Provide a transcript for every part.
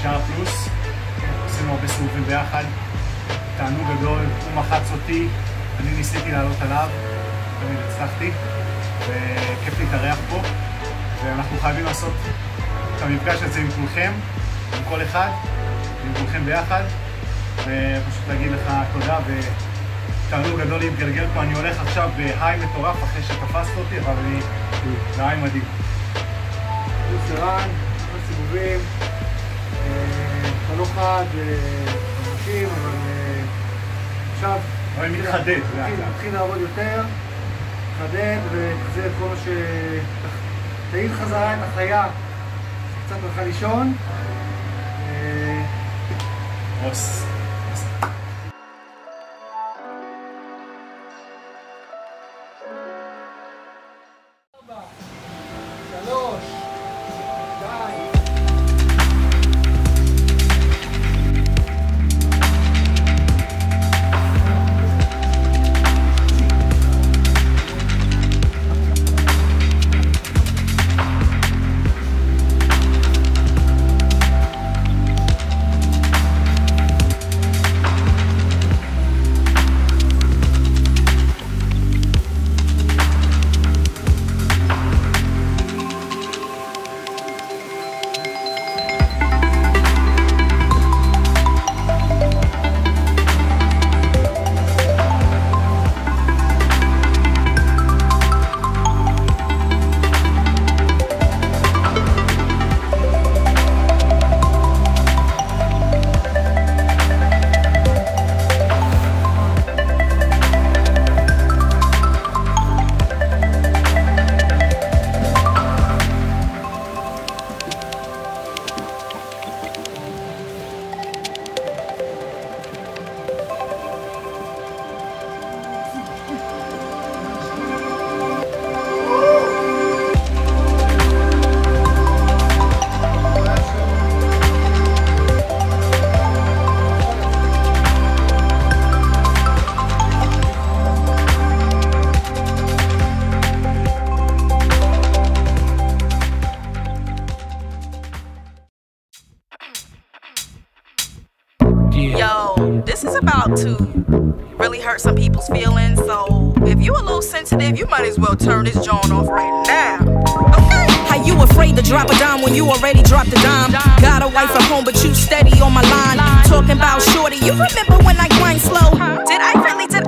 שער פלוס. עשינו הרבה סיבובים ביחד. תענוג גדול, הוא מחץ אותי, אני ניסיתי לעלות עליו, תמיד הצלחתי, וכיף להתארח פה, ואנחנו חייבים לעשות את המפגש הזה עם כולכם, עם כל אחד, עם כולכם ביחד, ופשוט להגיד לך תודה ותענוג גדול להתגלגל פה. אני הולך עכשיו בהיי מטורף אחרי שתפסת אותי, אבל אני בהיי מדהים. פלוס ערן, סיבובים, לא חד, חדשים, אבל עכשיו נתחיל לעבוד יותר, לחדד ותחזיר את כל מה תעיד חזרה את החיה, קצת הלכה לישון. רוס. This is about to really hurt some people's feelings, so if you a little sensitive, you might as well turn this joint off right now. Okay? How you afraid to drop a dime when you already dropped a dime? Got a wife at home, but you steady on my line. Talking about shorty, you remember when I grind slow? Did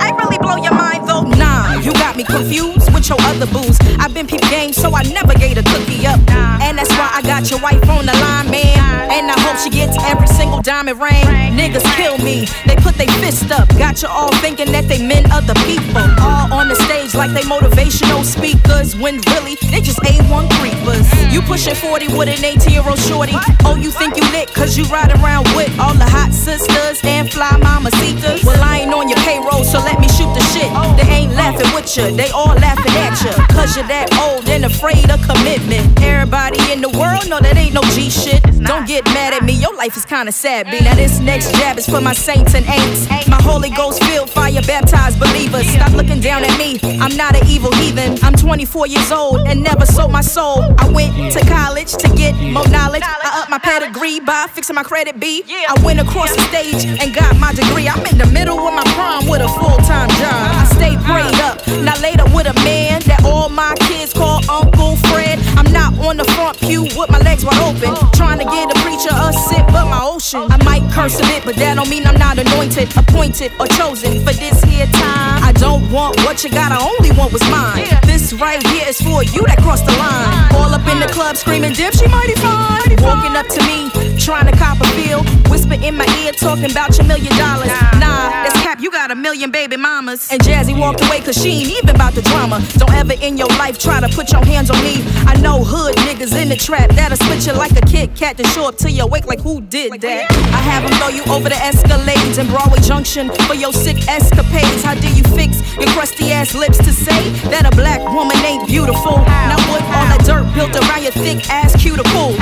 I really blow your mind though? Nah, you got me confused with your other booze. I've been peep game, so I never gave a cookie up. And that's why I got your wife on the line, man. And I hope she gets every single diamond ring. Niggas kill me, they put their fist up. Got you all thinking that they meant other people. All on the stage like they motivational speakers, when really they just A1 creepers. You pushing 40 with an 18-year-old shorty. Oh, you think you lit cause you ride around with all the hot sisters and fly mamacitas? Well, I ain't on your payroll, so let me shoot the shit. They ain't laughing with you, they all laughing at you, cause you're that old and afraid of commitment. Everybody in the world know that ain't no G shit. Don't get mad at me, your life is kinda sad, B. Now this next jab is for my saints and ain'ts, my Holy Ghost filled fire baptized believers. Stop looking down at me, I'm not an evil heathen. I'm 24 years old and never sold my soul. I went to college to get more knowledge. I upped my pedigree by fixing my credit, B. I went across the stage and got my degree. I'm in the middle of my prime with a full-time job. I stay prayed up, not later with a man that all my kids call Uncle Fred. I'm not on the front pew with my legs wide open, trying to get a preacher a sip of my ocean. I might curse a bit, but that don't mean I'm not anointed, appointed, or chosen for this here time. I don't want what you got, I only want what's mine. This right here is for you that crossed the line. All up in the club screaming, dip, she mighty fine. Walking up to me, trying to cop a feel, whisper in my ear, talking about your $1 million. Nah, that's cap, you got 1 million baby mamas. And Jazzy walked away cause she ain't even about the drama. Don't ever in your life try to put your hands on me. I know hood niggas in the trap that'll split you like a Kit Kat, then show up to your wake like who did that? I have them throw you over the Escalades in Broadway Junction for your sick escapades. How do you fix your crusty ass lips to say that a black woman ain't beautiful? Now what all that dirt built around your thick ass cuticles?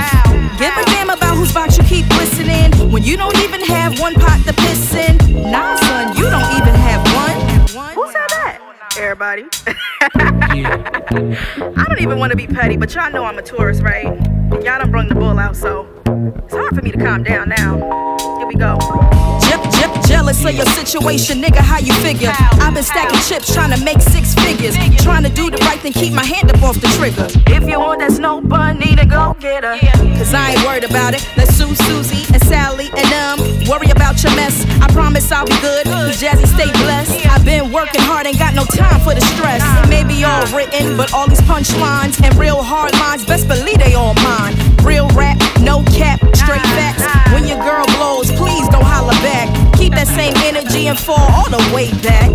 Give a damn about whose box you keep listening when you don't even have one pot to piss in. Nah son, you don't even have one. Who said that? Everybody. I don't even want to be petty, but y'all know I'm a tourist, right? Y'all done brung the bull out, so It's hard for me to calm down now. Here we go. Jealous of your situation, nigga, how you figure? I've been stacking chips, trying to make 6 figures. Trying to do the right thing, keep my hand up off the trigger. If you want that snow bunny, then go get her. Cause I ain't worried about it. Let's sue Susie and Sally and worry about your mess. I promise I'll be good. Jazzy, stay blessed. I've been working hard, ain't got no time for the stress. It may be all written, but all these punchlines and real hard lines, best believe they all mine. Real rap, no cap, straight facts. When your girl blows, please don't holler back. Keep that same energy and fall all the way back.